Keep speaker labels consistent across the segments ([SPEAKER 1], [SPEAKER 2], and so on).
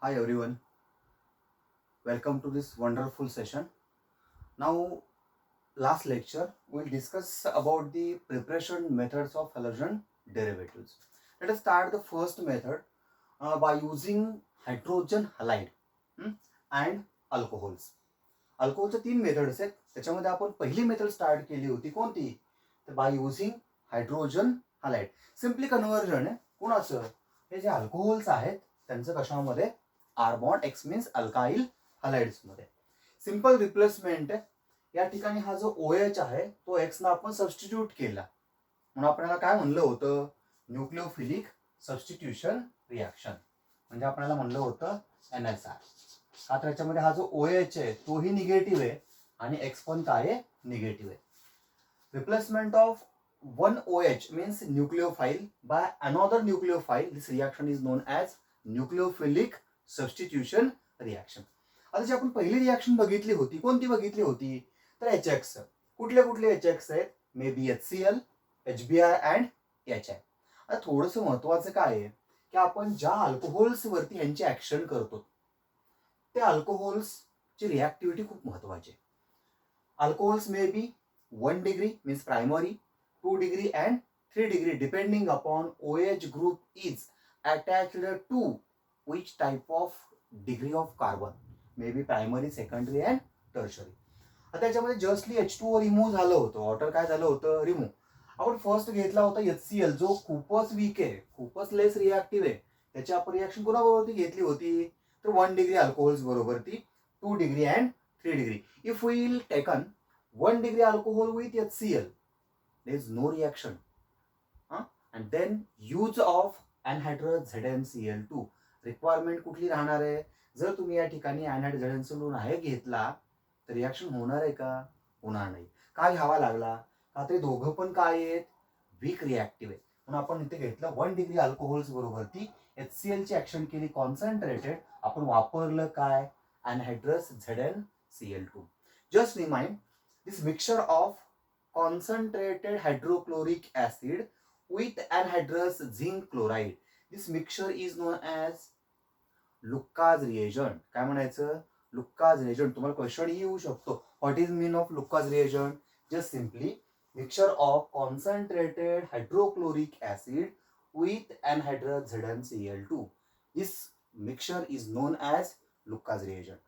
[SPEAKER 1] Hi everyone, welcome to this wonderful session. Now, last lecture we'll discuss about the preparation methods of halogen derivatives. Let us start the first method by using hydrogen halide and alcohols. अल्कोहोलच्या तीन methods आहेत. त्याच्यामध्ये आपण पहिली method start केली होती कोणती? तर by using hydrogen halide. Simply conversion आहे कोणाचं? हे जे अल्कोहोल्स आहेत त्यांचं कशामध्ये? R bond X means alkyl halides मध्ये. सिंपल रिप्लेसमेंट आहे. या ठिकाणी हा जो OH आहे तो एक्स ना आपण सबस्टिट्यूट केला म्हणून आपल्याला काय म्हणलं होतं? न्यूक्लिओफिलिक सबस्टिट्यूशन रिॲक्शन म्हणजे आपल्याला म्हणलं होतं NSR. का त्याच्यामध्ये हा जो OH आहे तोही निगेटिव्ह आहे आणि एक्स पण काय आहे? निगेटिव्ह आहे. Replacement of one OH means nucleophile by another nucleophile. This reaction is known as nucleophilic substitution reaction. आता जी आपण पहिली रिॲक्शन बघितली होती कोणती बघितली होती? तर HX. कुठले कुठले HX आहेत? May be HCl, HBr and HI. आता थोडंसं महत्वाचं काय आहे की आपण ज्या अल्कोहोल्स वरती यांची ऍक्शन करतो त्या अल्कोहोल्सची रिॲक्टिव्हिटी खूप महत्वाची आहे. Alcohols may be 1 degree means primary, 2 degree and 3 degree depending upon OH group is attached to which type of degree of carbon, maybe primary, secondary and tertiary. आता त्याच्यामध्ये जस्टली H2O रिमूव्ह झालं होतं. Water काय झालं होतं? Remove. आपण first घेतला होता HCl जो खूपच वीक आहे, खूपच लेस रिॲक्टिव्ह आहे. त्याची आपण रिॲक्शन कोणाबरोबर घेतली होती? तर 1 degree अल्कोहोल्स बरोबर ती 2 degree and 3 degree. If we will taken 1 degree alcohol with HCl, there is no reaction. And then use of anhydrous ZnCl2. Requirement कुठली राहणार आहे? जर तुम्ही या ठिकाणी anhydrous ZnCl2 नाही घेतला तर रिॲक्शन होणार आहे का? होणार नाही. का घ्यावा लागला? का ते दोघं पण काय आहेत? वीक रिॲक्टिव्ह आहे. म्हणून आपण इथे घेतलं 1 degree अल्कोहोल्स बरोबर ती HCl ची ऍक्शन केली कॉन्सन्ट्रेटेड. आपण वापरलं काय? anhydrous ZnCl2. Just remind this mixture of concentrated hydrochloric acid with anhydrous zinc chloride, this mixture is known as Lucas reagent. काय म्हणायचं? Lucas reagent. तुम्हाला क्वेश्चन येऊ शकतो, what is mean of Lucas reagent? Just simply mixture of concentrated hydrochloric acid with anhydrous ZnCl2. This mixture is known as Lucas reagent.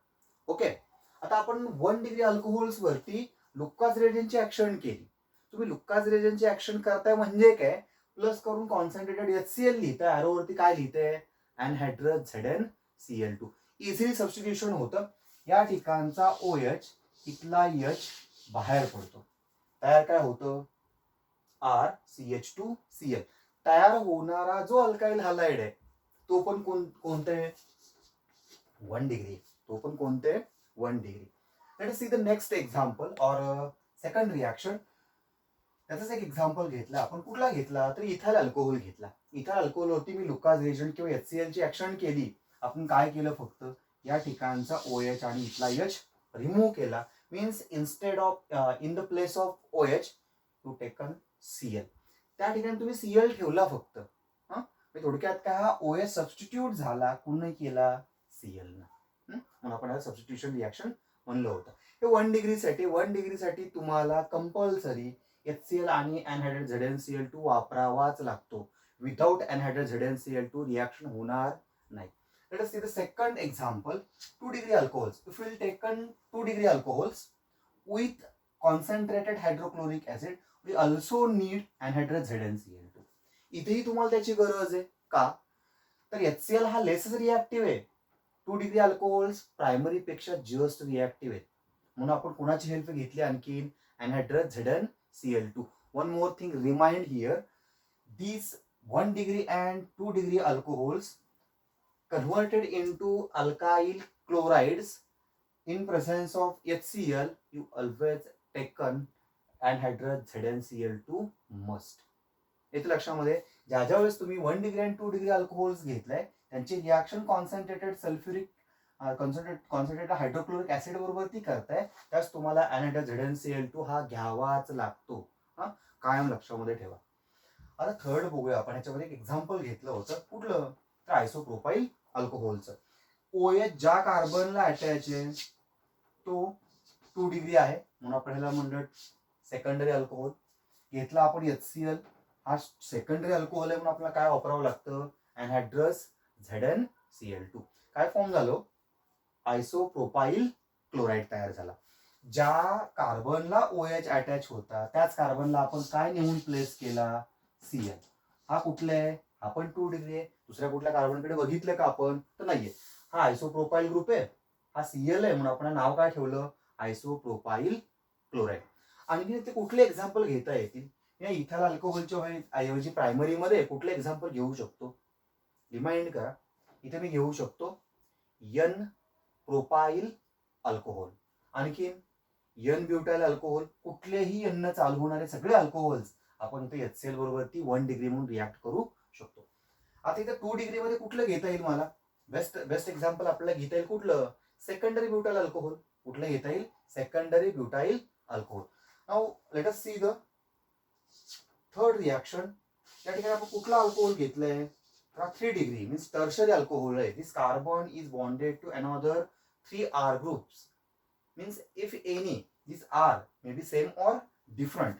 [SPEAKER 1] Okay. आता आपण 1 degree alcohols वरती Lucas रिएजंटची action केली. तुम्ही Lucas रिएजंटची action करताय म्हणजे काय? प्लस करून concentrated HCl लिहिताय, ऍरोवरती काय लिहिताय? अनहायड्रस ZnCl2. इझिली सबस्टिट्यूशन होतं. या ठिकाणचा OH इथला H बाहेर पडतो. तयार काय होतं? RCH2Cl. तयार होणारा जो अल्काइल हलाइड आहे तो पण कोणते? 1 degree. तो पण कोणते? 1 degree. Let us see the next example or second reaction. त्याचाच एक एक्झाम्पल घेतला आपण. कुठला घेतला? तर इथाइल अल्कोहोल घेतला. इथाइल अल्कोहोलवरती मी लुकास रिएजंट किंवा HCl ची ऍक्शन केली. आपण काय केलं? फक्त या ठिकाणचा OH आणि इथला H रिमूव्ह केला. Means instead of in the place of OH to taken Cl. त्या ठिकाणी तुम्ही Cl ठेवला फक्त. थोडक्यात काय? हा OH सबस्टिट्यूट झाला. कुणी केला? Cl ना. म्हणून आपण सबस्टिट्यूशन रिॲक्शन म्हणलं होतं. हे 1 degree साठी तुम्हाला कंपल्सरी HCl आणि अनहायड्रस ZnCl2 वापरावाच लागतो. विदाउट अनहायड्रस ZnCl2 रिॲक्शन होणार नाही. Let us see the second example. 2 degree alcohols. If we will taken 2 degree alcohols with concentrated hydrochloric acid, we also need anhydrous ZnCl2. इथेही तुम्हाला त्याची गरज आहे. का? तर HCl हा लेसच रिॲक्टिव्ह आहे. 2 degree अल्कोहोल्स प्रायमरी पेक्षा जस्ट रिॲक्टिव्ह आहेत. म्हणून आपण कोणाची हेल्प घेतली आणखी? अनहायड्रस ZnCl2. One more thing remind here, these 1 degree and 2 degree alcohols converted into alkyl chlorides in presence of HCl, you always taken anhydrous ZnCl2 must. येथे लक्षामध्ये ज्या ज्या वेळेस तुम्ही 1 degree and 2 degree अल्कोहोल्स घेतलाय त्यांची reaction concentrated sulphuric concentrated hydrochloric acid बरोबर ती करताय त्यास तुम्हाला अनहायड्रस ZnCl2 हा घ्यावाच लागतो. कायम लक्षामध्ये ठेवा. आता थर्ड बघूया आपण. ह्याच्यामध्ये एक एक्झाम्पल घेतलं होतं. कुठलं? तर आयसोप्रोपाइल अल्कोहोलचं. OH ज्या कार्बनला अटॅच आहे तो 2 डिग्री आहे म्हणून आपण ह्याला म्हणलं सेकंडरी अल्कोहोल. घेतला आपण HCl, हा सेकंडरी अल्कोहोल आहे म्हणून आपल्याला काय वापरावं लागतं, अनहायड्रस ZnCl2. काय फॉर्म झालं, आयसोप्रोपाइल क्लोराईड तयार झाला. ज्या कार्बनला OH अटॅच होता त्याच कार्बनला आपण काय नेऊन प्लेस केला, Cl. हा कुठला आहे, हा पण 2 डिग्री आहे. दुसऱ्या कुठल्या कार्बनकडे बघितलं का आपण, तर नाहीये. हा आयसोप्रोपाइल ग्रुप आहे, हा Cl आहे म्हणून आपण नाव काय ठेवलं, आयसोप्रोपाइल क्लोराईड. आणखी ते कुठले एक्झाम्पल घेता येतील, या इथाल अल्कोहोलच्या ऐवजी प्रायमरीमध्ये कुठले एक्झाम्पल घेऊ शकतो, रिमाइंड करा. इथे मी घेऊ शकतो N प्रोपाइल अल्कोहोल, आणखी N ब्युटाइल अल्कोहोल. कुठलेही N चालू होणारे सगळे अल्कोहोल्स आपण इथे HCl बरोबर 1 डिग्री म्हणून रिॲक्ट करू शकतो. आता इथे 2 डिग्री मध्ये कुठलं घेता येईल, मला बेस्ट एक्झाम्पल आपल्याला घेता येईल कुठलं, सेकंडरी ब्युटाइल अल्कोहोल. कुठलं घेता येईल, secondary butyl alcohol. Now let us see the third reaction. या ठिकाणी आपण कुठला अल्कोहोल घेतलंय, 3 डिग्री मीन्स टर्शरी अल्कोहोल आहे. This carbon is bonded to another 3 R groups. Means if any this R may be same or different.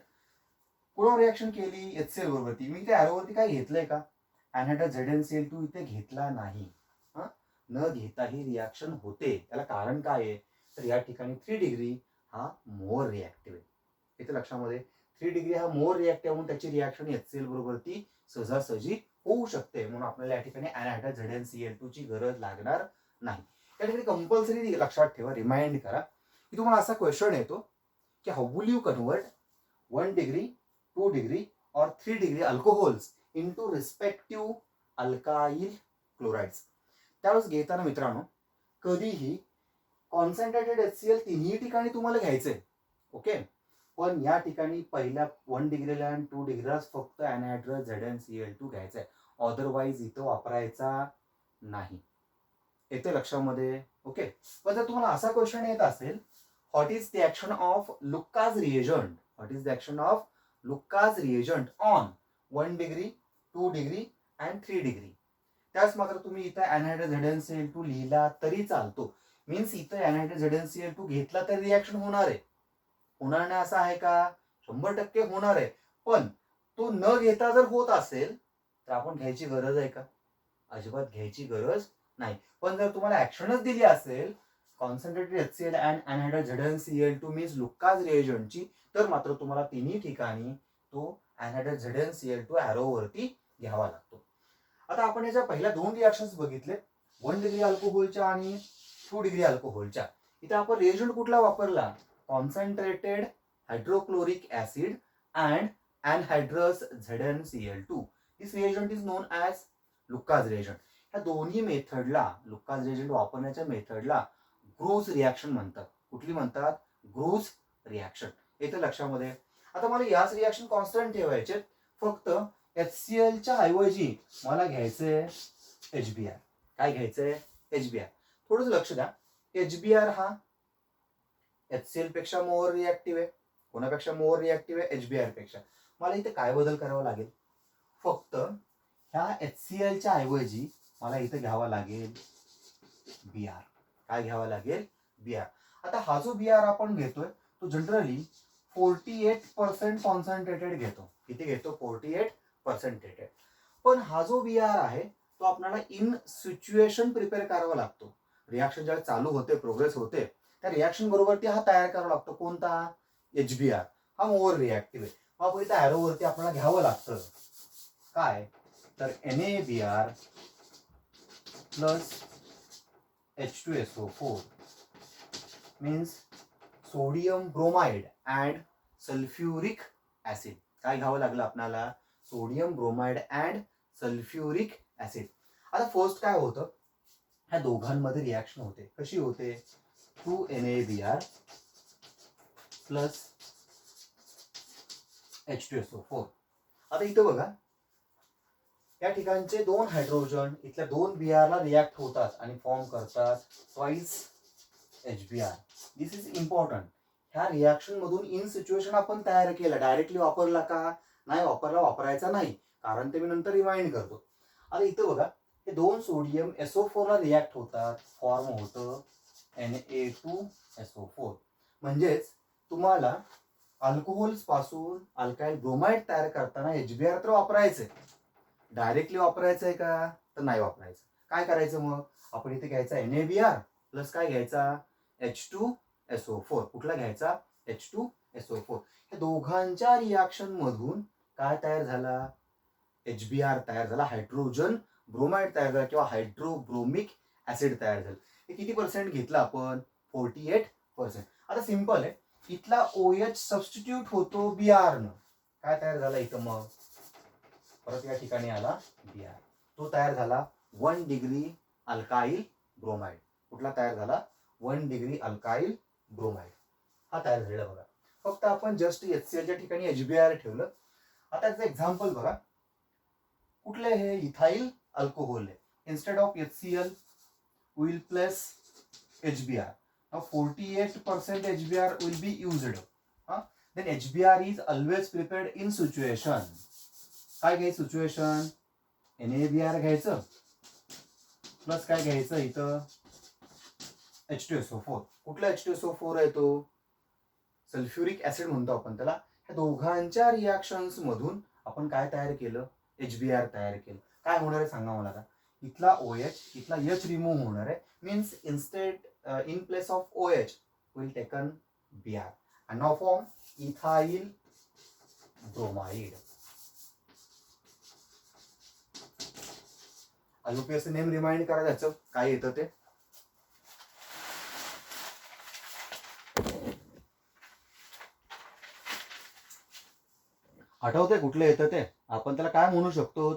[SPEAKER 1] कोण reaction केली, HCl बरोबर. मी इथे ॲरोवरती काय घेतलंय का, अनहायड्रस ZnCl2 इथे घेतला नाही. न घेता ही रिएक्शन होते. त्याला कारण काय आहे, तर या ठिकाणी 3 डिग्री हा मोर रिएक्टिव्ह आहे. इथे लक्षामध्ये 3 डिग्री हा मोर रिएक्टिव्ह म्हणून त्याची रिएक्शन HCl बरोबर ती सहजासहजी होऊ शकते. म्हणून आपल्याला या ठिकाणी अनहायड्रस ZnCl2 ची गरज लागणार नाही. या ठिकाणी कंपल्सरी लक्षात ठेवा, रिमाइंड करा की तुम्हाला असा क्वेश्चन येतो की how will you convert 1 degree 2 degree और 3 degree alcohols into respective alkyl chlorides. त्यावेळेस घेताना मित्रांनो कधीही कॉन्सन्ट्रेटेड HCl तिन्ही ठिकाणी तुम्हाला घ्यायचंय, ओके. पण या ठिकाणी पहिल्या 1 डिग्रीला आणि 2 डिग्रीला फक्त अनहायड्रस ZnCl2 घ्यायचा आहे, अदरवाईज इथं वापरायचा नाही. येते लक्षामध्ये, ओके. पण जर तुम्हाला असा क्वेश्चन येत असेल, what is the action of Lucas reagent, what is the action of Lucas reagent on 1 degree 2 degree and 3 degree, त्याच मात्र तुम्ही इथं अनहायड्रस ZnCl2 लिहिला तरी चालतो. मीन्स इथं अनहायड्रस ZnCl2 घेतला तरी रिॲक्शन होणार आहे. होणार नाही असं आहे का, 100% होणार आहे. पण तो न घेता जर होत असेल तर आपण घ्यायची गरज आहे का, अजिबात घ्यायची गरज नाही. पण जर तुम्हाला ऍक्शनच दिली असेल concentrated HCl and anhydrous ZnCl2 means Lucas रिएजंटची, तर मात्र तुम्हाला तिन्ही ठिकाणी तो अनहायड्रस ZnCl2 ॲरोवरती घ्यावा लागतो. आता आपण याच्या पहिल्या 2 रिएक्शन्स बघितले, 1 डिग्री अल्कोहोलच्या आणि 2 डिग्री अल्कोहोलच्या. इथे आपण रिएजंट कुठला वापरला, concentrated hydrochloric acid and anhydrous ZnCl2. This reagent is known as Lucas reagent. ह्या दोन्ही मेथडला, लुकास रिएजंट वापरण्याच्या मेथडला ग्रूज रिएक्शन म्हणतात. कुठली म्हणतात, ग्रूज रिएक्शन. येते लक्षामध्ये. आता मला याच रिएक्शन कॉन्स्टंट ठेवायचे, फक्त HClच्या ऐवजी मला घ्यायचंय HBr. काय घ्यायचंय, HBr. थोडंसं लक्ष द्या, HBr हा HCl पेक्षा मोर रिएक्टिव्ह आहे. कोणापेक्षा मोर रिएक्टिव्ह आहे, HBr पेक्षा. मला इथे काय बदल करावा लागेल, फक्त ह्या HClच्या ऐवजी मला इथे घ्यावा लागेल Br. काय घ्यावा लागेल, Br. आता हा जो Br आपण घेतोय तो जनरली 48% कॉन्सन्ट्रेटेड घेतो. किती घेतो, 48%. पण हा जो Br आहे तो आपल्याला इन सिच्युएशन प्रिपेअर करावा लागतो. रिएक्शन ज्यावेळी चालू होते, प्रोग्रेस होते, त्या रिएक्शन बरोबरती हा तयार करावा लागतो. कोणता, HBr. हा मोर रिएक्टिव्ह आहे. मग इथे ॲरोवरती आपल्याला घ्यावं लागतं काय, तर NaBr plus H2SO4 means sodium bromide and sulphuric acid. काय घ्यावं लागलं आपल्याला, sodium bromide and sulphuric acid. आता फर्स्ट काय होतं, ह्या दोघांमध्ये रिएक्शन होते. कशी होते, 2NaBr प्लस H2SO4. आता इथं बघा, या ठिकाणचे 2 हायड्रोजन इथल्या 2 Br ला रिॲक्ट होतात आणि फॉर्म करतात twice HBr. This is important. ह्या रिॲक्शन मधून इन सिच्युएशन आपण तयार केला, डायरेक्टली वापरला का, नाही वापरला, वापरायचा नाही, कारण ते मी नंतर रिमाइंड करतो. आता इथं बघा, हे दोन सोडियम SO4 ला रिॲक्ट होतात, फॉर्म होतं Na2SO4. म्हणजेच तुम्हाला अल्कोहोल्स पासून अल्काइल ब्रोमाइड तयार करताना HBr तर वापरायचंय. डायरेक्टली वापरायचंय का तर नाही वापरायचं. काय करायचं मग? आपण इथे घ्यायचा NaBr प्लस काय घ्यायचा H2SO4. कुठला घ्यायचा H2SO4. या दोघांच्या रिॲक्शन मधून काय तयार झाला HBr तयार झाला, हायड्रोजन ब्रोमाइड तयार झाला किंवा हायड्रोब्रोमिक ऍसिड तयार झालं. हे किती पर्सेंट घेतलं आपण 48%. आता सिंपल आहे, इथला OH सबस्टिट्यूट होतो Br न. काय तयार झाला इथं मग परत या ठिकाणी आला Br. तो तयार झाला 1 डिग्री अल्काइल ब्रोमाइड. कुठला तयार झाला 1 डिग्री अल्काइल ब्रोमाइड. हा तयार झालेला बघा. फक्त आपण जस्ट HCl च्या ठिकाणी HBr ठेवलं. आता याचं एक्झाम्पल बघा, कुठले हे इथाइल अल्कोहोल आहे. Instead of HCl will plus HBr. Now 48% HBr will be used. Then HBr is always prepared in situation. काय घ्यायचं सिच्युएशन? NaBr घ्यायचं प्लस काय घ्यायचं इथं H2SO4. कुठला H2SO4 आहे तो? सल्फ्युरिक ऍसिड म्हणतो आपण त्याला. ह्या दोघांच्या रिॲक्शन्स मधून आपण काय तयार केलं HBr तयार केलं. काय होणार आहे सांगा मला आता. इथला OH इथला H रिमूव्ह होणार आहे. Means instead in place of OH will taken Br and now form ethyl bromide. IUPAC name remind करा त्याचं काय येतं ते. आठवतंय कुठलं येतं ते? आपण त्याला काय म्हणू शकतो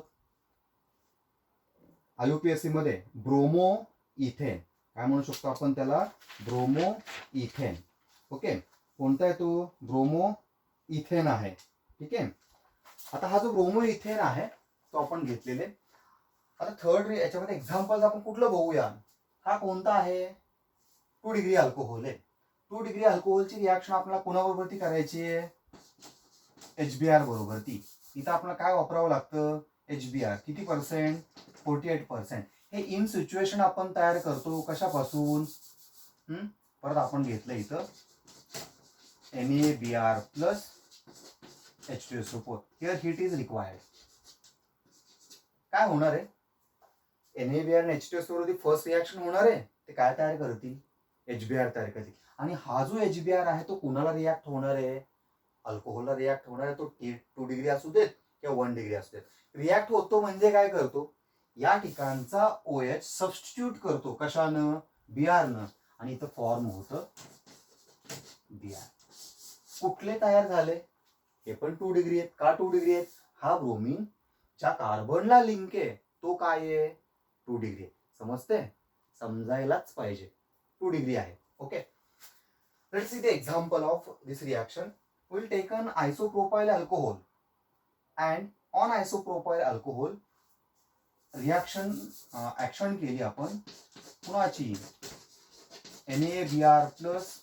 [SPEAKER 1] IUPAC मध्ये? Bromo ethane. काय म्हणू शकतो आपण त्याला? Bromo ethane. ओके, कोणता आहे तो? ब्रोमो इथेन आहे. ठीक आहे. आता हा जो ब्रोमो इथेन आहे तो आपण घेतलेले. आता थर्ड याच्यामध्ये एक्झाम्पल आपण कुठलं बघूया. हा कोणता आहे? 2 डिग्री अल्कोहोल आहे. 2 डिग्री अल्कोहोलची रिॲक्शन आपल्याला कोणाबरोबर ती करायची आहे? HBr बरोबर ती. इथं आपल्याला काय वापरावं लागतं? HBr. किती पर्सेंट? 48%. हे इन सिच्युएशन आपण तयार करतो कशापासून? परत आपण घेतलं इथं NaBr plus H2SO4. Here heat is required. काय होणार आहे? NaBr आणि H2SO4 ची फर्स्ट रिॲक्शन होणार आहे. ते काय तयार करतील? HBr तयार करतील. आणि हा जो HBr आहे तो कुणाला रिॲक्ट होणार आहे? अल्कोहोलला रिॲक्ट होणार आहे. तो 2 डिग्री असू देत किंवा 1 डिग्री असू देत. रिॲक्ट होतो म्हणजे काय करतो? या ठिकाणचा OH सबस्टिट्यूट करतो कशानं? Br न. आणि इथं फॉर्म होतं Br. कुठले तयार झाले? हे पण 2 डिग्री आहेत. का 2 डिग्री आहेत? हा ब्रोमीन ज्या कार्बनला लिंक आहे तो काय आहे? 2 डिग्री आहे. समजते? समजायलाच पाहिजे. 2 डिग्री आहे. Okay, let's see the example of this reaction. Will taken isopropyl alcohol and on isopropyl alcohol reaction action केली आपण कुणाची? NaBr plus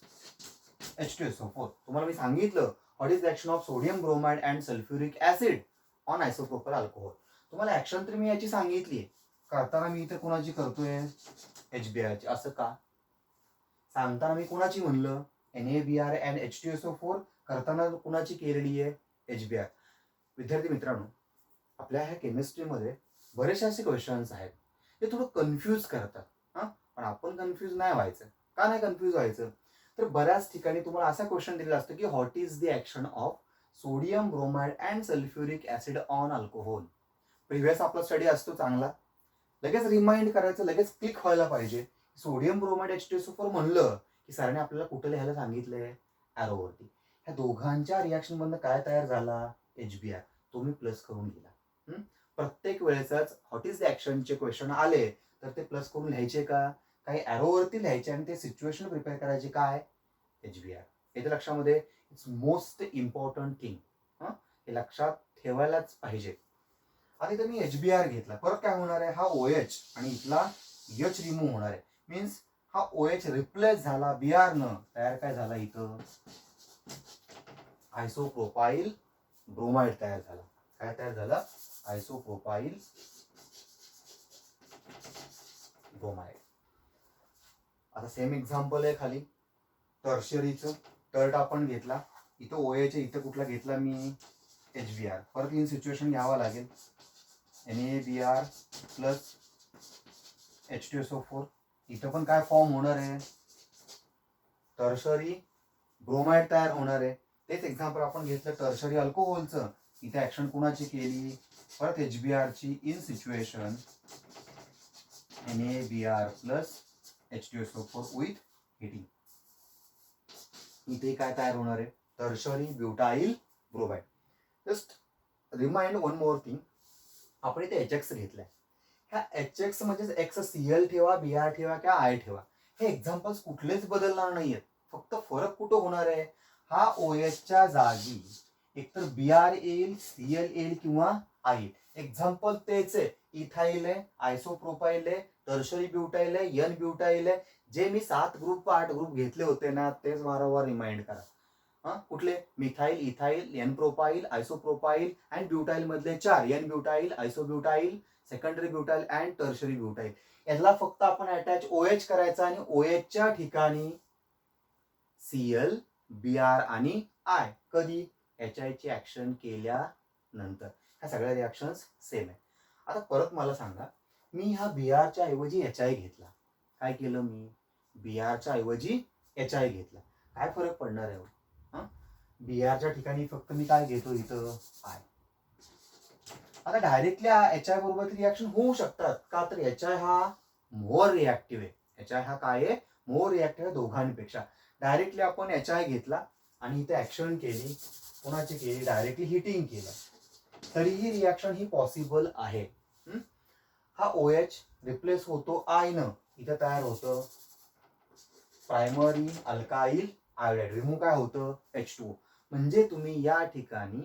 [SPEAKER 1] H2SO4. तुम्हाला मी सांगितलं what is the action of sodium bromide and sulphuric acid on isopropyl alcohol. तुम्हाला action तर मी याची सांगितली. करताना मी इथे कुणाची करतोय? HBr ची. असं का? सांगताना मी कुणाची म्हणलं? NaBr and H2SO4. करताना कुणाची केलेली आहे? HBr. विद्यार्थी मित्रांनो, आपल्या ह्या केमिस्ट्रीमध्ये बरेचसे असे क्वेश्चन्स आहेत ते थोडं कन्फ्यूज करतात. पण आपण कन्फ्यूज नाही व्हायचं. का नाही कन्फ्यूज व्हायचं? तर बऱ्याच ठिकाणी तुम्हाला असा क्वेश्चन दिलेला असतो की what is the action of sodium bromide and sulphuric acid on alcohol. Previous आपला स्टडी असतो चांगला, लगेच रिमाइंड करायचं, लगेच क्लिक व्हायला पाहिजे. सोडियम ब्रोमाइड H2SO4 म्हणलं की सरांनी आपल्याला कुठे लिहायला सांगितलंय? ॲरोवरती. ह्या दोघांच्या रिॲक्शन मधनं काय तयार झाला? HBr. तो मी प्लस करून लिहिला. प्रत्येक वेळेसच व्हॉट इज द ऍक्शनचे क्वेश्चन आले तर ते प्लस करून लिहायचे का? काही ॲरोवरती लिहायचे आणि ते सिच्युएशन प्रिपेअर करायचे काय? HBr. हे तर लक्षामध्ये इट्स मोस्ट इम्पॉर्टंट थिंग. हे लक्षात ठेवायलाच पाहिजे. आता इथं मी HBr घेतला, परत काय होणार आहे? हा OH आणि इथला H रिमूव्ह होणार आहे. मीन्स हा OH रिप्लेस झाला Br न. तयार काय झाला इथं? आयसोप्रोपाइल ब्रोमाइड तयार झाला. काय तयार झालं? आयसोप्रोपाइल ब्रोमाइड. आता सेम एक्झाम्पल आहे खाली टर्शरीचं. टर्ट आपण घेतला, इथं OH इथं कुठला घेतला मी HBr. परत इन सिच्युएशन घ्यावा लागेल NaBr प्लस H2SO4. इथं पण काय फॉर्म होणार आहे, टर्शरी ब्रोमाइड तयार होणार आहे. तेच एक्झाम्पल आपण घेतलं टर्शरी अल्कोहोलचं. इथे ऍक्शन कुणाची केली, परत HBr ची in situation NaBr plus H2SO4 with heating. इथे काय तयार होणार आहे, tertiary butyl bromide. Just remind one more thing, आपण इथे HX घेतलाय. ह्या HX म्हणजे XCl ठेवा, Br ठेवा किंवा I ठेवा, हे एक्झाम्पल्स कुठलेच बदलणार नाहीयेत. फक्त फरक कुठं होणार आहे, हा OH च्या जागी एकतर Br येईल, Cl येईल किंवा I येईल. एक्झाम्पल तेच आहे, इथाइल आहे, आयसोप्रोपाइल आहे, टर्शरी ब्युटाइल आहे, N ब्युटाइल आहे. जे मी 7 ग्रुप 8 ग्रुप घेतले होते ना, तेच वारंवार रिमाइंड करा. कुठले, methyl, ethyl, N propyl, isopropyl and butyl मधले 4, N butyl, isobutyl, secondary butyl and tertiary butyl. याला फक्त आपण अटॅच OH करायचा आणि OH च्या ठिकाणी Cl, Br आणि I. कधी, HI ची ऍक्शन केल्यानंतर. ह्या सगळ्या रिॲक्शन्स सेम आहे. आता परत मला सांगा, मी हा Br च्या ऐवजी HI घेतला. काय केलं मी, Br च्या ऐवजी HI घेतला. काय फरक पडणार आहे, Br च्या ठिकाणी फक्त मी काय घेतो इथं I. आता डायरेक्टली HI बरोबर रिॲक्शन होऊ शकतात का, तर HI हा मोर रिॲक्टिव्ह आहे. HI हा काय आहे, मोर रिॲक्टिव्ह आहे दोघांपेक्षा. डायरेक्टली आपण HI घेतला आणि इथे ऍक्शन केली, कोणाची केली, डायरेक्टली हिटिंग केलं, तरीही रिॲक्शन ही पॉसिबल आहे. हा OH रिप्लेस होतो I न, इथं तयार होतं प्रायमरी अल्काइल आयोडाइड. रिमूव्ह काय होतं, H2O. म्हणजे तुम्ही या ठिकाणी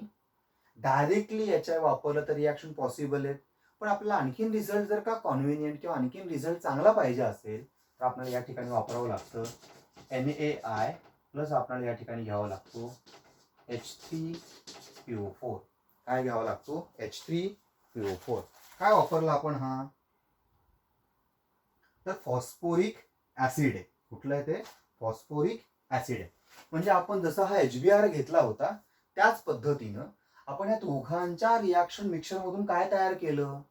[SPEAKER 1] डायरेक्टली HI वापरलं तर रिॲक्शन पॉसिबल आहे. पण आपल्याला आणखीन रिझल्ट जर का कॉन्व्हिनियंट किंवा आणखीन रिझल्ट चांगला पाहिजे असेल तर आपल्याला या ठिकाणी वापरावं लागतं NaI प्लस आपल्याला या ठिकाणी घ्यावा लागतो H3PO4. काय घ्यावा लागतो, H3PO4. काय वापरला आपण, हा तर फॉस्फोरिक ऍसिड आहे. कुठलं आहे ते, फॉस्फोरिक ऍसिड आहे. म्हणजे आपण जसा हा HBr घेतला होता त्याच पद्धतीनं आपण या दोघांच्या रिॲक्शन मिक्सर मधून काय तयार केलं,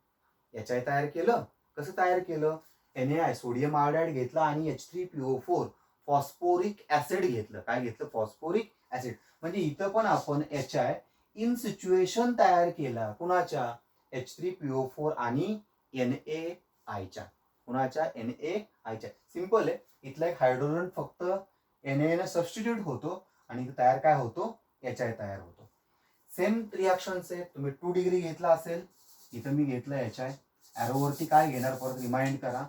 [SPEAKER 1] HI तयार केलं. कसं तयार केलं, NaI सोडियम आयोडाइड घेतला आणि H3PO4 फॉस्फोरिक ऍसिड घेतलं. काय घेतलं, फॉस्फोरिक ऍसिड. म्हणजे इथं पण आपण HI इन सिच्युएशन तयार केला, कुणाच्या, H3PO4 आणि NaI च्या. कुणाच्या, NaI च्या. सिंपल आहे, इथला एक हायड्रोजन फक्त Na ने सबस्टिट्यूट होतो आणि तयार काय होतो, HI तयार होतो. सेम रिॲक्शन्स आहे. तुम्ही 2 डिग्री घेतला असेल, इथं मी घेतलं HI. ॲरोवरती काय घेणार, परत रिमाइंड करा,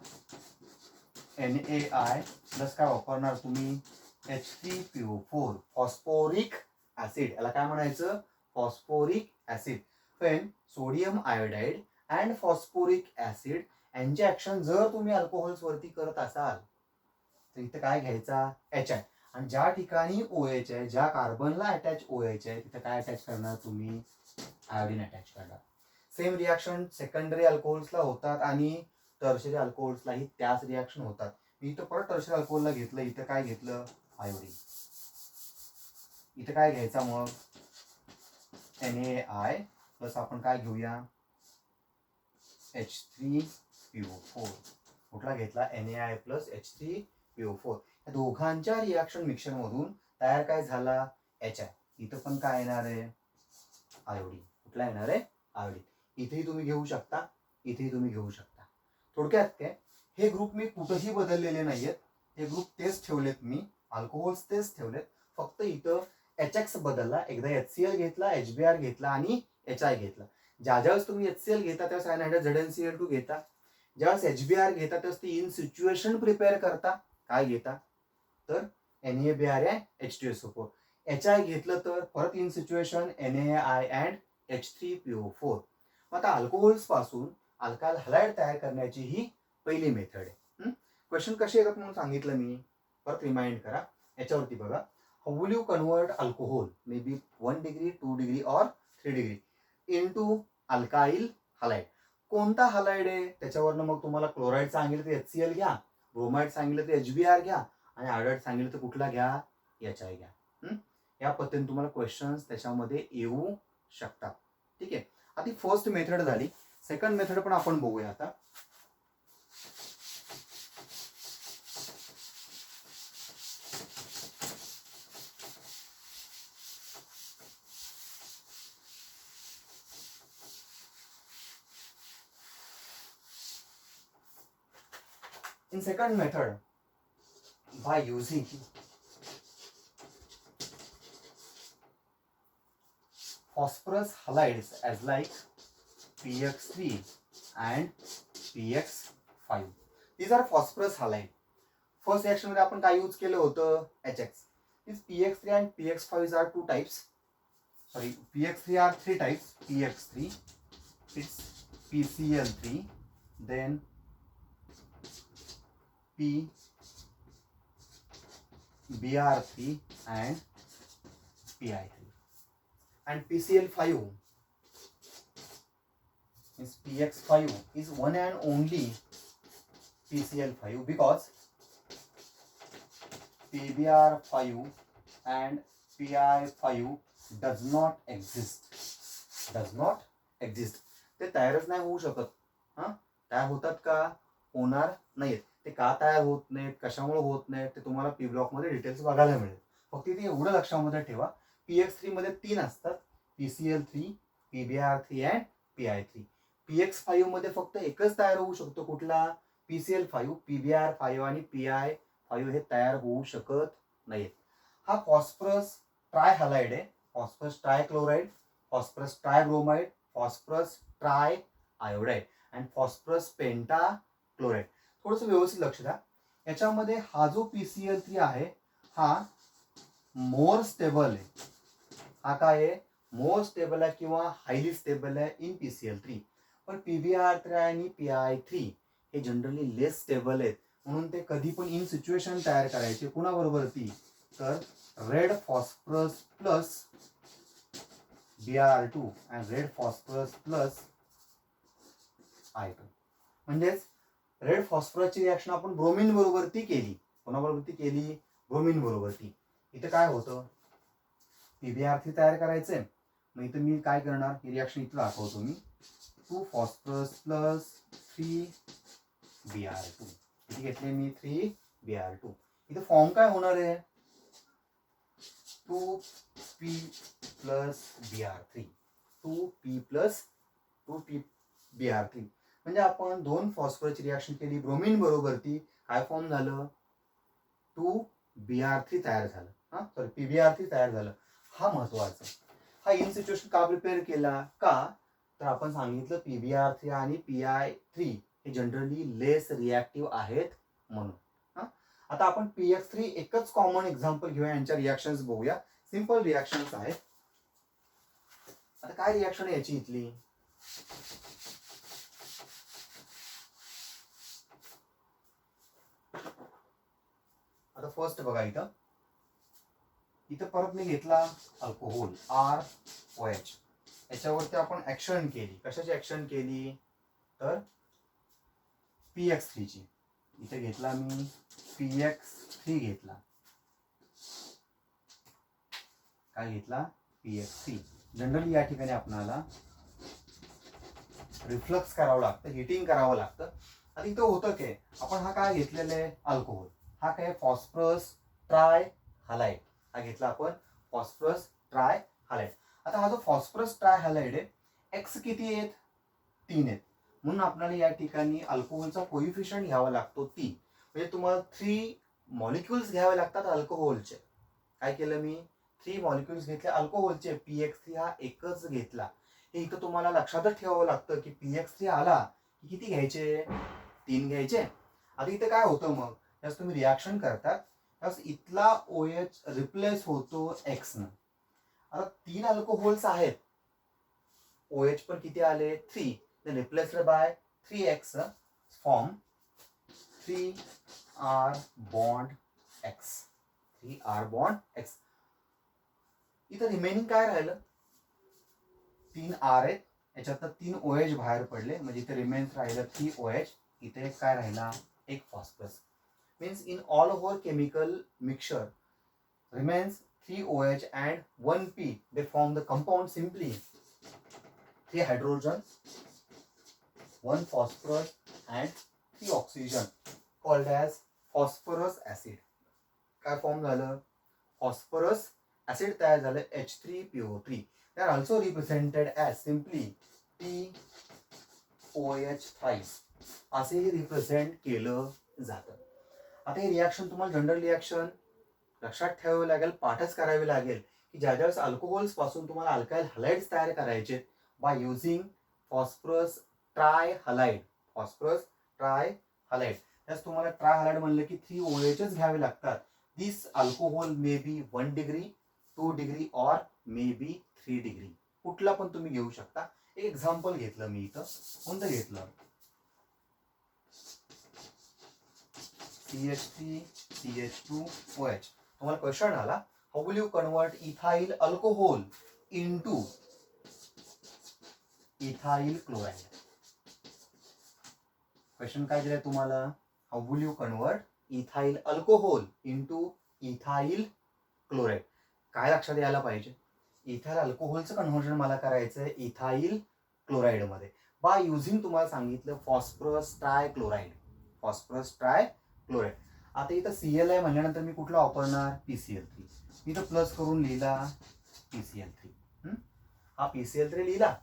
[SPEAKER 1] NaI प्लस काय वापरणार तुम्ही, H3PO4 फॉस्फोरिक ऍसिड. याला काय म्हणायचं, फॉस्फोरिक ऍसिड. पण sodium iodide and phosphoric acid यांची ऍक्शन जर तुम्ही अल्कोहोल्स वरती करत असाल तर इथं काय घ्यायचा, HI. आणि ज्या ठिकाणी OH आहे, ज्या कार्बनला अटॅच OH आहे, तिथं काय अटॅच करणार तुम्ही, आयोडीन अटॅच करणार. सेम रिॲक्शन सेकंडरी अल्कोहोल्सला होतात आणि टर्शरी अल्कोहोल्सलाही त्याच रिॲक्शन होतात. मी इथं परत टर्शरी अल्कोहोलला घेतलं, इथं काय घेतलं, आयोडीन. इथं काय घ्यायचा मग, NaI प्लस आपण काय घेऊया, H3PO4. कुठला घेतला, NaI प्लस H3PO4. या दोघांच्या रिॲक्शन मिक्सर मधून तयार काय झाला, HI. इथं पण काय येणार आहे, आयोडीन. कुठला येणार आहे, आयोडीन. इथेही तुम्ही घेऊ शकता, इथेही तुम्ही घेऊ शकता. थोडक्यात काय, हे ग्रुप मी कुठेही बदललेले नाहीयेत. हे ग्रुप तेच ठेवलेत मी, अल्कोहोल्स तेच ठेवलेत. फक्त इथं HX बदलला. एकदा HCl घेतला, HBr घेतला आणि HI घेतला. ज्यावेळेस तुम्ही HCl घेता त्यावेळेस अनहायड्रेट ZnCl2 घेता. ज्यावेळेस HBr घेता त्यावेळेस ती इन सिच्युएशन प्रिपेअर करता. काय घेता, तर NaBr आहे, H2SO4. HI घेतलं तर परत in situation NaI and H3PO4. आता अल्कोहोल्स पासून अल्काइल हलाइड तयार करण्याची ही पहिली मेथड आहे. क्वेश्चन कसे येतात म्हणून सांगितलं मी, परत रिमाइंड करा. याच्यावरती बघा, how will you convert alcohol may be 1 degree 2 degree और 3 डिग्री इनटू अल्काइल हलाइड. कोणता हलाइड आहे त्याच्यावरनं मग तुम्हाला क्लोराईड सांगितलं तर HCl घ्या, ब्रोमाइड सांगितलं तर HBr घ्या आणि आयोडाईड सांगितलं तर कुठला घ्या, HI घ्या. या पद्धतीने तुम्हाला क्वेश्चन्स त्याच्यामध्ये येऊ शकतात. ठीक आहे. आता फर्स्ट मेथड झाली. सेकंड मेथड पण आपण बघूया आता. In second method, by using phosphorus halides as like PX3 and PX5. These are phosphorus halide. First reaction मध्ये आपण काय यूज केलं होतं, HX. These PX3 and PX5 are two types. Sorry, PX3 are three types. PX3, it's PCl3, then PBr3 and PI3. And PCl5 is PX5 is one and only PCl5 because PBr5 and PI5 does not exist. ते तयारच नाही होऊ शकत. तयार होतात का, होणार नाहीत. ते का तयार होत नाहीत, कशामुळे होत नाहीत ते तुम्हाला पी ब्लॉक मध्ये डिटेल्स बघायला मिळेल. फक्त इथे एवढं लक्षामध्ये ठेवा, PX3 मध्ये 3 असतात, PCl3, PBr3 and PI3. PX5 मध्ये फक्त एकच तयार होऊ शकतो, कुठला, PCl5. PBr5 आणि PI5 हे तयार होऊ शकत नाहीत. हा फॉस्फरस ट्राय हलाइड आहे, phosphorus try chloride, phosphorus try bromide, phosphorus try iodide आणि फॉस्फरस पेंटा क्लोराइड. थोडंसं व्यवस्थित लक्ष द्या. याच्यामध्ये हा जो PCl3 आहे हा मोर स्टेबल आहे. हा काय आहे, मोर स्टेबल आहे किंवा हायली स्टेबल आहे इन PCl3. पण PBr3 आणि PI3 हे जनरली लेस स्टेबल आहेत. म्हणून ते कधी पण इन सिच्युएशन तयार करायचे कुणाबरोबरती, तर red phosphorus plus Br2 and red phosphorus plus I2. म्हणजेच रेड फॉस्फरसची रिॲक्शन आपण ब्रोमिन बरोबरती केली. कोणाबरोबरती केली, ब्रोमिन बरोबरती. इथे काय होतं, PBr3 तयार करायचंय. मग इथे मी काय करणार, ही रिॲक्शन इथं दाखवतो मी. 2 फॉस्फरस प्लस 3 Br2. इथे घेतले मी 3 Br2. इथे फॉर्म काय होणार आहे, 2P plus Br3. 2P plus 2P Br3. म्हणजे आपण दोन फॉस्फरसची रिॲक्शन केली ब्रोमिन बरोबरती, काय फॉर्म झालं, 2Br3 तयार झालं. सॉरी, PBr3 तयार झालं. हा महत्वाचा. हा इन सिच्युएशन का प्रिपेअर केला का, तर आपण सांगितलं PBr3 आणि PI3 हे जनरली लेस रिॲक्टिव्ह आहेत म्हणून. आता आपण PX3 एकच कॉमन एक्झाम्पल घेऊया, यांच्या रिॲक्शन्स बघूया. सिंपल रिॲक्शन्स आहेत. आता काय रिॲक्शन आहे याची इथली, आता फर्स्ट बघा, इथं परत मी घेतला अल्कोहोल ROH. याच्यावरती आपण ऍक्शन केली. कशाची ऍक्शन केली, तर PX3 ची. इथे घेतला मी PX3 घेतला. काय घेतला, PX3. जनरली या ठिकाणी आपल्याला रिफ्लक्स करावं लागतं, हिटिंग करावं लागतं. आता इथं होतं काय, आपण हा काय घेतलेला आहे, अल्कोहोल. हा काय, फॉस्फरस ट्राय हलाइड. हा घेतला आपण फॉस्फरस ट्राय हलाइड. आता हा जो फॉस्फरस ट्राय हलाइड आहे, एक्स किती आहेत, 3 आहेत. म्हणून आपल्याला या ठिकाणी अल्कोहोलचा कोइफिशियंट घ्यावा लागतो 3. म्हणजे तुम्हाला 3 मॉलिक्युल्स घ्यावे लागतात अल्कोहोलचे. काय केलं मी, 3 मॉलिक्युल्स घेतले अल्कोहोलचे. PX3 हा एकच घेतला. हे इथं तुम्हाला लक्षातच ठेवावं लागतं की PX3 आला की किती घ्यायचे, 3 घ्यायचे. आता इथे काय होतं, मग त्यास तुम्ही रिॲक्शन करतात त्यास इथला OH रिप्लेस होतो X न. आता 3 अल्कोहोल्स आहेत, OH पण किती आले, 3. Replaced by 3X form 3R bond X. 3R bond X. इथं रिमेनिंग काय राहिलं, 3R आहेत याच्यातनं 3 OH बाहेर पडले, म्हणजे इथे रिमेन्स राहिलं 3 OH, इथे काय राहिला, एक phosphorus. Means in all over chemical mixture remains 3 OH and 1 P. They form the compound simply 3 hydrogen, 1 phosphorus and 3 oxygen, called as phosphorus acid. काय फॉर्म झालं, phosphorus acid तयार झालं, H3PO3. They are also represented as simply POH thrice असेही represent केलं जातं. आता ही reaction तुम्हाला general reaction लक्षात ठेवावी लागेल, पाठच करावी लागेल की ज्या ज्यावेळेस अल्कोहोल्स पासून तुम्हाला अल्काइल हलाइड्स तयार करायचे by using phosphorus try halide. Phosphorus try halide, त्यास तुम्हाला ट्राय हलाइड म्हणलं की 3 OHच घ्यावे लागतात. This alcohol may be 1 degree, 2 degree or may B 3 degree, कुठला पण तुम्ही घेऊ शकता. एक एक्झाम्पल घेतलं मी इथं, कोणतं घेतलं, CH3 CH2OH. तुम्हाला क्वेश्चन आला, how will you convert ethyl alcohol into ethyl chloride. Question काय दिलाय तुम्हाला, how will you convert ethyl alcohol into ethyl chloride. काय लक्षात यायला पाहिजे, इथाइल अल्कोहोलचं कन्व्हर्जन मला करायचंय इथाइल क्लोराइड मध्ये बाय युझिंग, तुम्हाला सांगितलं phosphorus try chloride. Phosphorus try chloride. आता इथं Cl आहे म्हणल्यानंतर मी कुठला वापरणार, PCl3. इथं प्लस करून लिहिला PCl3. हा PCl3 लिहिला.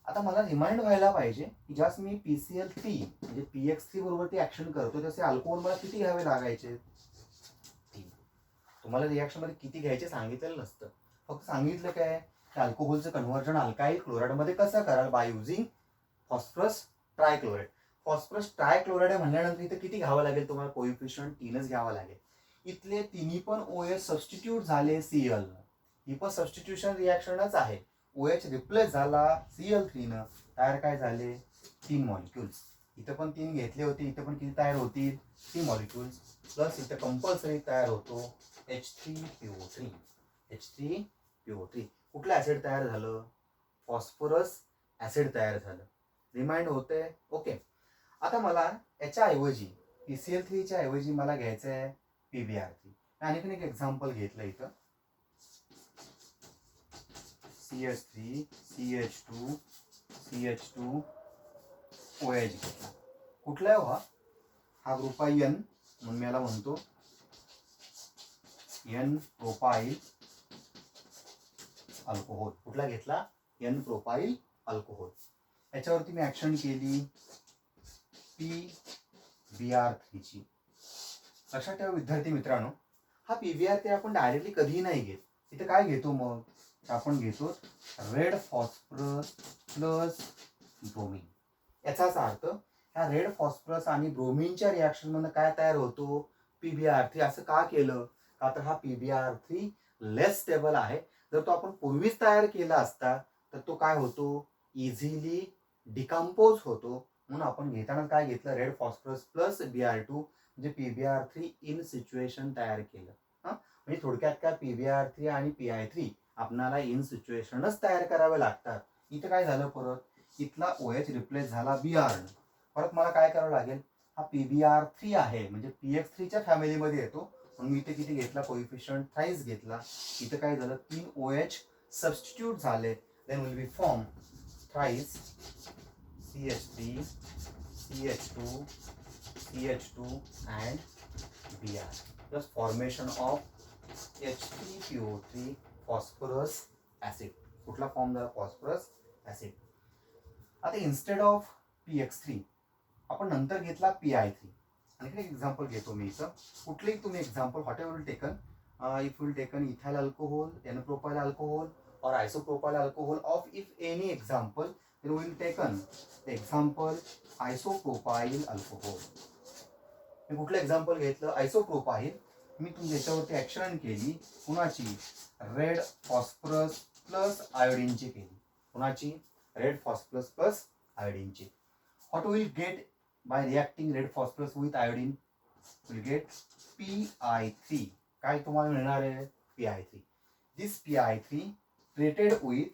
[SPEAKER 1] आता मला रिमाइंड व्हायला पाहिजे की ज्यास मी PCl3 म्हणजे PX3 बरोबर ती ऍक्शन करतो, तसे अल्कोहोल मला किती घ्यावे लागायचे, 3. तुम्हाला रिॲक्शन मध्ये किती घ्यायचे सांगितलेलं नसतं, फक्त सांगितलं काय की अल्कोहोलचं कन्व्हर्जन अल्काइल क्लोराइड मध्ये कसं कराल, by using phosphorus trichloride. Phosphorus trichloride म्हणल्यानंतर इथे किती घ्यावं लागेल तुम्हाला, कोइफिशियंट 3च घ्यावं लागेल. इथले तिन्ही पण OH सबस्टिट्यूट झाले Cl. ही पण सबस्टिट्यूशन रिॲक्शनच आहे. OH रिप्लेस झाला Cl3 न, तयार काय झाले 3 मॉलिक्युल्स. इथं पण 3 घेतले होते, इथं पण किती तयार होतील 3 मॉलिक्युल्स, प्लस इथं कंपल्सरी तयार होतो H3PO3. H3PO3 कुठलं ऍसिड तयार झालं, फॉस्फरस ऍसिड तयार झालं. रिमाइंड होते, ओके. आता मला याच्या ऐवजी PCl3च्या ऐवजी मला घ्यायचं आहे PBr3. आणखीन एक एक्झाम्पल घेतलं इथं, CH3 CH2 CH2OH घेतला. कुठला आहे हा ग्रुप आहे N, म्हणून मी याला म्हणतो N प्रोपाइल अल्कोहोल. कुठला घेतला, N प्रोपाइल अल्कोहोल. याच्यावरती मी ऍक्शन केली PBr3 ची. लक्षात ठेवा विद्यार्थी मित्रांनो, हा PBr3 आपण डायरेक्टली कधीही नाही घेत. इथे काय घेतो मग, आपण घेतो रेड फॉस्फरस प्लस ब्रोमीन. याचाच अर्थ ह्या रेड फॉस्फरस आणि ब्रोमीनच्या रिॲक्शन मध्ये काय तयार होतो, PBr3. असं का केलं, का तर हा PBr3 लेस स्टेबल आहे. जर तो आपण पूर्वीच तयार केला असता तर तो काय होतो, इझिली डिकम्पोज होतो. म्हणून आपण घेताना काय घेतलं, रेड फॉस्फरस प्लस Br2 म्हणजे PBr3 इन सिच्युएशन तयार केलं. म्हणजे थोडक्यात काय, PBr3 आणि PI3 आपल्याला इन सिच्युएशनच तयार करावे लागतात. इथं काय झालं, परत इथला OH रिप्लेस झाला Br. परत मला काय करावं लागेल, हा PBr3 आहे म्हणजे PX3च्या फॅमिलीमध्ये येतो, म्हणून मी इथे किती घेतला, कोइफिशियंट थ्राइस घेतला. इथं काय झालं, 3 OH सबस्टिट्यूट झाले. Then will be form thrice CH3 CH2 CH2 and Br plus formation of H3PO3 phosphorus acid. कुठला फॉर्म झाला, फॉस्फरस ऍसिड. आता इन्स्टेड ऑफ PX3 आपण नंतर घेतला PI3. आणखी एक एक्झाम्पल घेतो मी इथं, कुठलेही तुम्ही example what ever will taken, if will taken ethyl alcohol, N propyl alcohol or isopropyl alcohol of if any example, then we will taken the example isopropyl alcohol. मी कुठलं एक्झाम्पल घेतलं, आयसोप्रोपाइल. मी तुमच्या याच्यावरती ऍक्शन केली कुणाची, रेड फॉस्फरस प्लस आयोडीनची केली. कुणाची, red phosphorus plus आयोडीनची. What will get by reacting red phosphorus with iodine, will get PI3. काय तुम्हाला मिळणार आहे, PI3. This PI3 treated with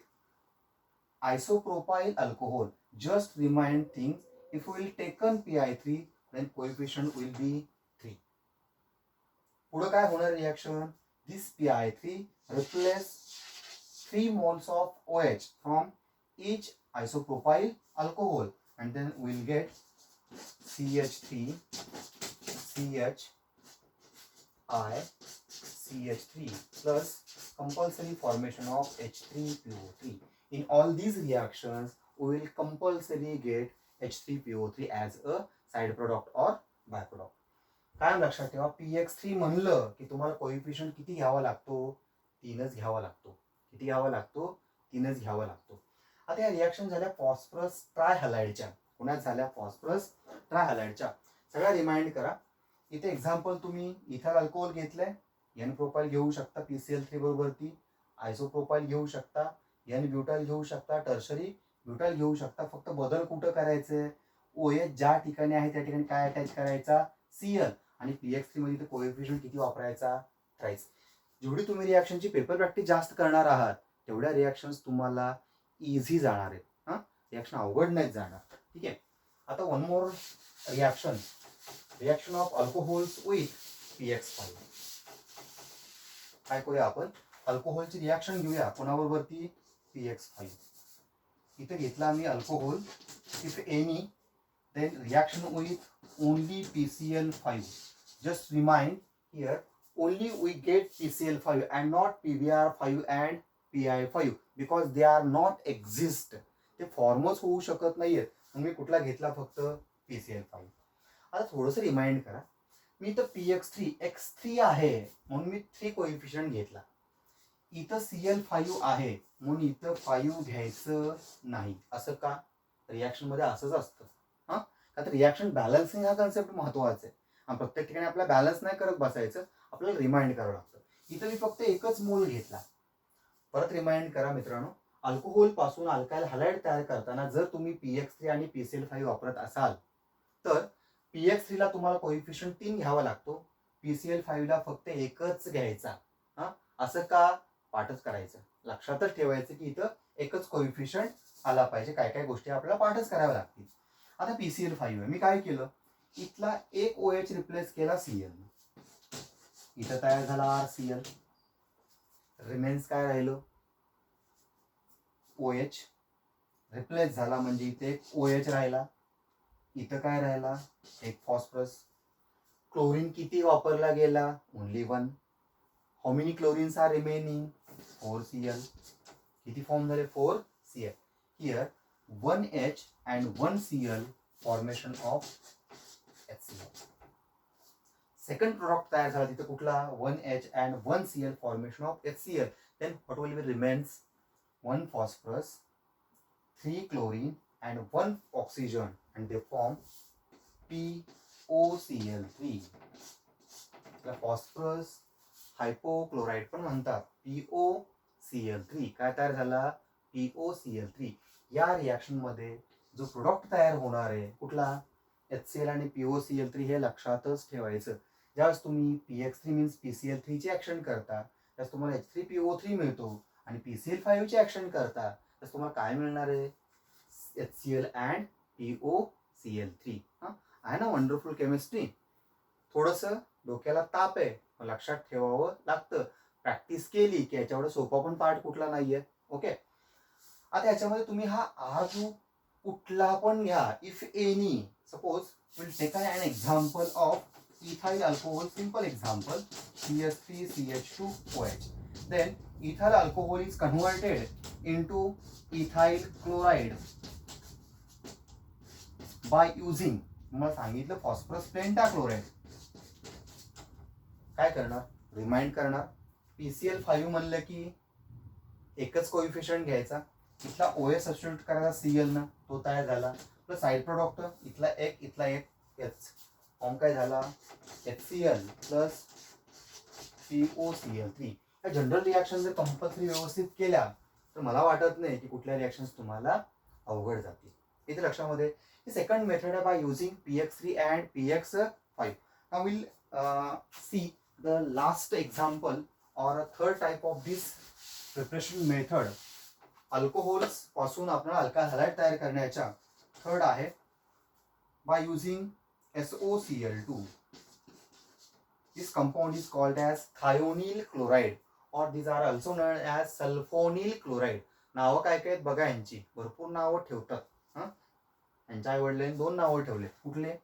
[SPEAKER 1] isopropyl alcohol. Just remind things. If we will taken Pi3, then coefficient will be 3. पुढे काय होणार reaction? This Pi3 replace 3 moles of OH from each isopropyl alcohol, and then we'll get CH3, CH, I, CH3 plus compulsory formation of H3PO3. In all these reactions, we will compulsory get H3PO3 as a side product or byproduct. काय लक्षात ठेवा, PX3 म्हणलं की तुम्हाला coefficient किती घ्यावा लागतो? 3च घ्यावा लागतो. किती घ्यावा लागतो? 3च घ्यावा लागतो. आता या रिएक्शन झाल्या फॉस्फरस ट्रायहॅलाइडच्या. पुण्यात झाल्या फॉस्फरस ट्रायहॅलाइडच्या. सगळ्या रिमाइंड करा. इथे एक्झाम्पल तुम्ही इथाइल अल्कोहोल घेतलंय, एन प्रोपाइल घेऊ शकता PCl3 बरोबरती, आयसोप्रोपाइल घेऊ शकता, एन ब्युटाइल घेऊ शकता, टर्शरी ब्युटाइल घेऊ शकता. फक्त बदल कुठं करायचंय? OH ज्या ठिकाणी आहे त्या ठिकाणी काय अटॅच करायचा? Cl. आणि PX3 मध्ये कोएफिशियंट किती वापरायचा? थ्राइस. जेवढी तुम्ही रिएक्शनची पेपर प्रॅक्टिस जास्त करणार आहात तेवढ्या रिएक्शन्स तुम्हाला इझी जाणार आहेत. हा, रिएक्शन अवघड नाही जाणार. ठीक आहे. आता one more reaction, reaction of alcohols with PX5. काय करूया आपण? अल्कोहोलची रिएक्शन घेऊया. कोणाबरोबरती? PX5. इथे घेतला आम्ही alcohol. If any, then reaction with only PCl5. Just remind here, only we get PCl5 and not PBr5 and PI5 because they are not exist. ते फॉर्मच होऊ शकत नाहीयेत. मग मी कुठला घेतला? फक्त PCl5. आता थोडंसं रिमाइंड करा. मी इथं PX3 X3 आहे म्हणून मी 3 कोएफिशियंट घेतला. इथं Cl5 आहे म्हणून इथं 5 घ्यायचं नाही. असं का? रिएक्शन मध्ये असंच असतं. आता रिएक्शन बॅलन्सिंग हा कन्सेप्ट महत्वाचा आहे. आणि प्रत्येक ठिकाणी आपल्याला बॅलन्स नाही करत बसायचं, आपल्याला रिमाइंड करावं लागतं. इथं मी फक्त एकच मोल घेतला. परत रिमाइंड करा मित्रांनो, अल्कोहोल पासून अल्काइल हॅलाइड तयार करताना जर तुम्ही PX3 आणि PCl5 वापरत असाल तर PX3 ला तुम्हाला कोएफिशियंट 3 घ्यावा लागतो, PCl5 ला फक्त एकच घ्यायचा. हा, असं का? पाठच करायचं. लक्षातच ठेवायचं की इथं एकच कोएफिशियंट आला पाहिजे. काय काय गोष्टी आपल्याला पाठच कराव्या लागतील. आता PCl5 आहे. मी काय केलं? इथला एक OH रिप्लेस केला Cl. इथं तयार झाला RCl. रिमेन्स काय राहिलं? OH रिप्लेस झाला म्हणजे इथे एक OH राहिला. इथं काय राहिला? एक फॉस्फरस. क्लोरीन किती वापरला गेला? Only 1. How many chlorines are remaining? 4Cl. किती फॉर्म झाले? 4Cl. Here 1H and 1Cl formation of HCl. Second product तयार झाला तिथे कुठला? 1H and 1Cl formation of HCl. Then what will be remains? 1 phosphorus, 3 chlorine and 1 oxygen and they form POCl3. Phosphorus hypochloride पण म्हणतात. POCl3 काय तयार झाला? POCl3. या रिएक्शन मध्ये जो प्रोडक्ट तयार होणार आहे कुठला? HCl आणि POCl3 हे लक्षातच ठेवायचं. ज्यावेळेस तुम्ही PX3 मीन्स PCl3 ची ऍक्शन करता त्यास तुम्हाला H3PO3 मिळतो आणि PCl5 ची ऍक्शन करता त्यास तुम्हाला काय मिळणार आहे? HCl and POCl3. आहे ना वंडरफुल केमिस्ट्री? थोडंसं डोक्याला ताप आहे, लक्षात ठेवावं लागतं. प्रॅक्टिस केली की याच्यावर सोपा पण पार्ट कुठला नाहीये. ओके. आता याच्यामध्ये तुम्ही हा R जो कुठला पण घ्या. If any, suppose will take an example of ethyl alcohol, simple example, CH3CH2OH. Then ethyl alcohol is converted into ethyl chloride by using, मला सांगितलं फॉस्फरस पेंटाक्लोराइड. काय करणार? रिमाइंड करणार. PCl5 म्हणलं की एकच कोएफिशियंट घ्यायचा. इथला OH सबस्टिट्यूट करायचा Cl ना, तो तयार झाला. प्लस साइड प्रोडक्ट इथला एक H. फॉर्म काय झाला? HCl plus POCl3. या जनरल रिएक्शन जर कंपल्सरी व्यवस्थित केल्या तर मला वाटत नाही की कुठल्या रिएक्शन्स तुम्हाला अवघड जातील. इथे लक्षामध्ये सेकंड मेथड आहे by using PX3 and PX5. Now we'll see the last example or a third type of this preparation method alcohols पासून आपण अल्काइल हॅलाइड तयार करण्याच्या थर्ड आहे by using SOCl2. This compound is called as thionyl chloride or these are also known as sulfonyl chloride. नावं काय काय बघा, यांची भरपूर नावं ठेवतात. यांच्या आई वडिलांनी 2 नावं ठेवले. कुठले?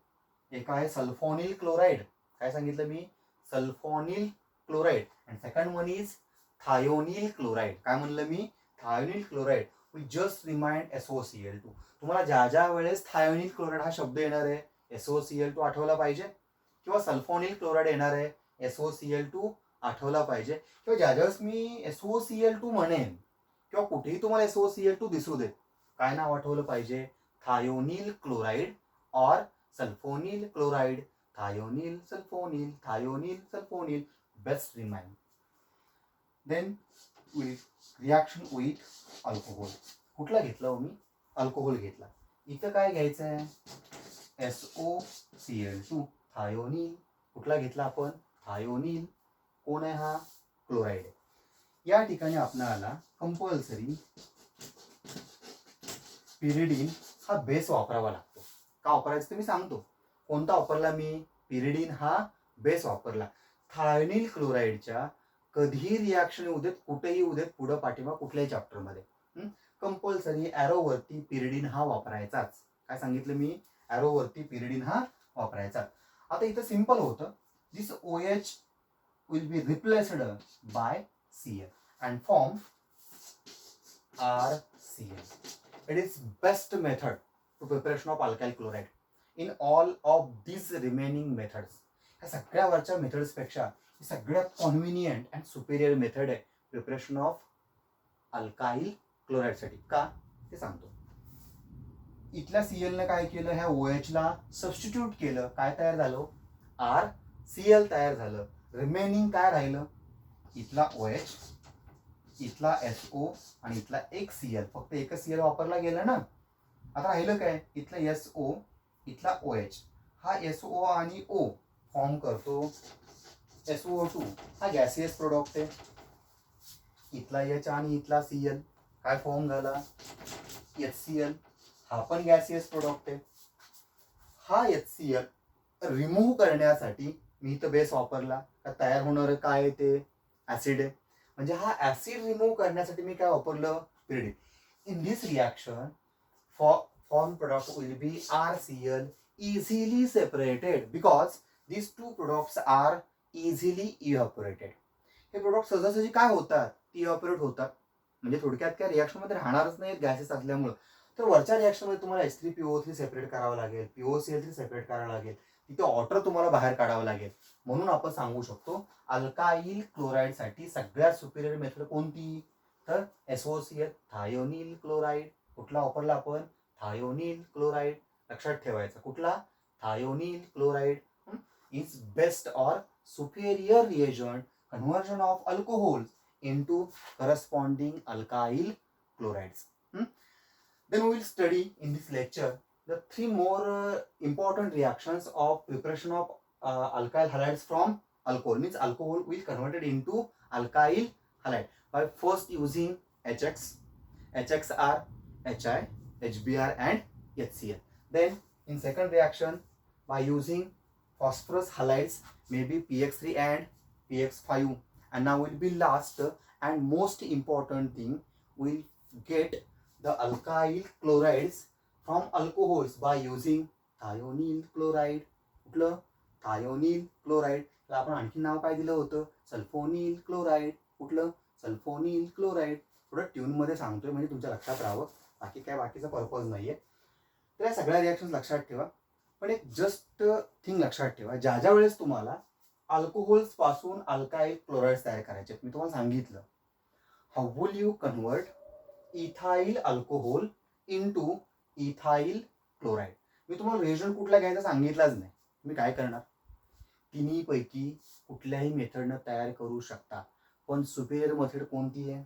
[SPEAKER 1] एक आहे सल्फोनिल क्लोराइड, काय सांगितलं मी? Sulphonyl chloride. And second one is thionyl chloride. काय म्हणलं मी? Thionyl chloride. We just remind SOCl2. तुम्हाला ज्या ज्या वेळेस थायोनिल क्लोराइड हा शब्द येणार आहे SOCl2 आठवला पाहिजे, किंवा सल्फोनिल क्लोराइड येणार आहे SOCl2 आठवला पाहिजे, किंवा ज्या ज्यावेळेस मी SOCl2 म्हणेन किंवा कुठेही तुम्हाला SOCl2 दिसू दे, काय नाव आठवलं पाहिजे? थायोनिल क्लोराइड और sulphonyl chloride. Thionyl sulphonyl, thionyl sulphonyl. Best remind. Then reaction with alcohol. कुठला घेतला हो मी? अल्कोहोल घेतला. इथं काय घ्यायचं आहे? SOCl2 thionyl. कुठला घेतला आपण? थायोनिल. कोण आहे हा? क्लोराइड आहे. या ठिकाणी आपल्याला कंपल्सरी पिरिडीन हा बेस वापरावा लागतो. का वापरायचं ते मी सांगतो. कोणता वापरला मी? पिरिडीन हा बेस वापरला. थायोनिल क्लोराइडच्या कधीही रिॲक्शन येऊ देत, कुठेही येऊ देत, पुढं पाठीमा कुठल्याही चॅप्टरमध्ये कंपल्सरी ॲरोवरती पिरिडीन हा वापरायचाच. काय सांगितलं मी? ॲरोवरती पिरिडीन हा वापरायचा. आता इथं सिंपल होतं. दिस OH will be replaced by Cl and form RCl. It is best method to preparation of alkyl chloride in all of these remaining methods. ह्या सगळ्या वरच्या मेथड्स पेक्षा सगळ्यात कॉन्व्हिनियंट अँड सुपेरियर मेथड आहे प्रिपरेशन ऑफ अल्काइल क्लोराइड साठी. का ते सांगतो. इथल्या Cl ने काय केलं? ह्या OH ला सबस्टिट्यूट केलं. काय तयार झालं? RCl तयार झालं. रिमेनिंग काय राहिलं? इथला OH, इथला SO आणि इथला एक Cl. फक्त एकच Cl वापरला गेला ना. आता राहिलं काय? इथला SO, इथला OH. हा SO आणि O फॉर्म करतो SO2. हा गॅसियस प्रोडक्ट आहे. इथला H आणि इथला Cl काय फॉर्म झाला? HCl. हा पण गॅसियस प्रोडक्ट आहे. हा HCl रिमूव्ह करण्यासाठी मी इथं बेस वापरला. का तयार होणार काय आहे ते? ऍसिड आहे. म्हणजे हा ऍसिड रिमूव्ह करण्यासाठी मी काय वापरलं? Pyridine. In this reaction form product will be RCl easily separated because these two products are easily evaporated. हे प्रोडक्ट सहजासहजी काय होतात? इव्हॅपोरेट होतात. म्हणजे थोडक्यात काय रिॲक्शन मध्ये राहणारच नाही गॅसेस असल्यामुळे. तर वरच्या रिॲक्शन मध्ये तुम्हाला H3PO3 सेपरेट करावं लागेल, POCl3 सेपरेट करावं लागेल, तिथे वॉटर तुम्हाला बाहेर काढावं लागेल. म्हणून आपण सांगू शकतो अल्काइल क्लोराइड साठी सगळ्यात सुपेरियर मेथड कोणती? तर SOCl थायोनिल क्लोराइड. कुठला वापरला आपण? Thionyl chloride. लक्षात ठेवायचं. कुठला? थायोनिल क्लोराइड इज बेस्ट और superior reagent conversion of alcohols into corresponding alkyl chlorides. Then we will study in this lecture the 3 more important reactions of preparation of alkyl halides from alcohol. Means alcohol will converted into alkyl halide by first using HX, HXR, HI, HBr and HCl. Then in second reaction by using phosphorus halides, maybe PX3 and PX5, and now will be last and most important thing, we'll get the alkyl chlorides from alcohols by using thionyl chloride. कुठलं? thionyl chloride. तर आपण आणखी नाव काय दिलं होतं? Sulphonyl chloride. कुठलं? Sulphonyl chloride. थोडं tune मध्ये सांगतोय म्हणजे तुमच्या लक्षात राहावं. बाकी काय बाकीचा पर्पज नाहीये. तर या सगळ्या रिॲक्शन लक्षात ठेवा. पण एक जस्ट थिंग लक्षात ठेवा, ज्या ज्या वेळेस तुम्हाला अल्कोहोल्स पासून अल्काइल क्लोराइड तयार करायचे, मी तुम्हाला सांगितलं how will you convert ethyl alcohol into ethyl chloride. मी तुम्हाला रिएजंट कुठला घ्यायचा सांगितलाच नाही. तुम्ही काय करणार? तिन्ही पैकी कुठल्याही मेथडनं तयार करू शकता. पण सुपेरियर मेथड कोणती आहे?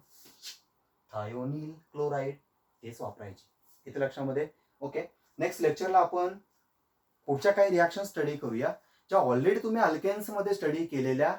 [SPEAKER 1] Thionyl chloride. तेच वापरायची. इथे लक्षामध्ये. ओके. नेक्स्ट लेक्चरला आपण पुढच्या काही रिॲक्शन स्टडी करूया ज्या ऑलरेडी तुम्ही अल्केन्स मध्ये स्टडी केलेल्या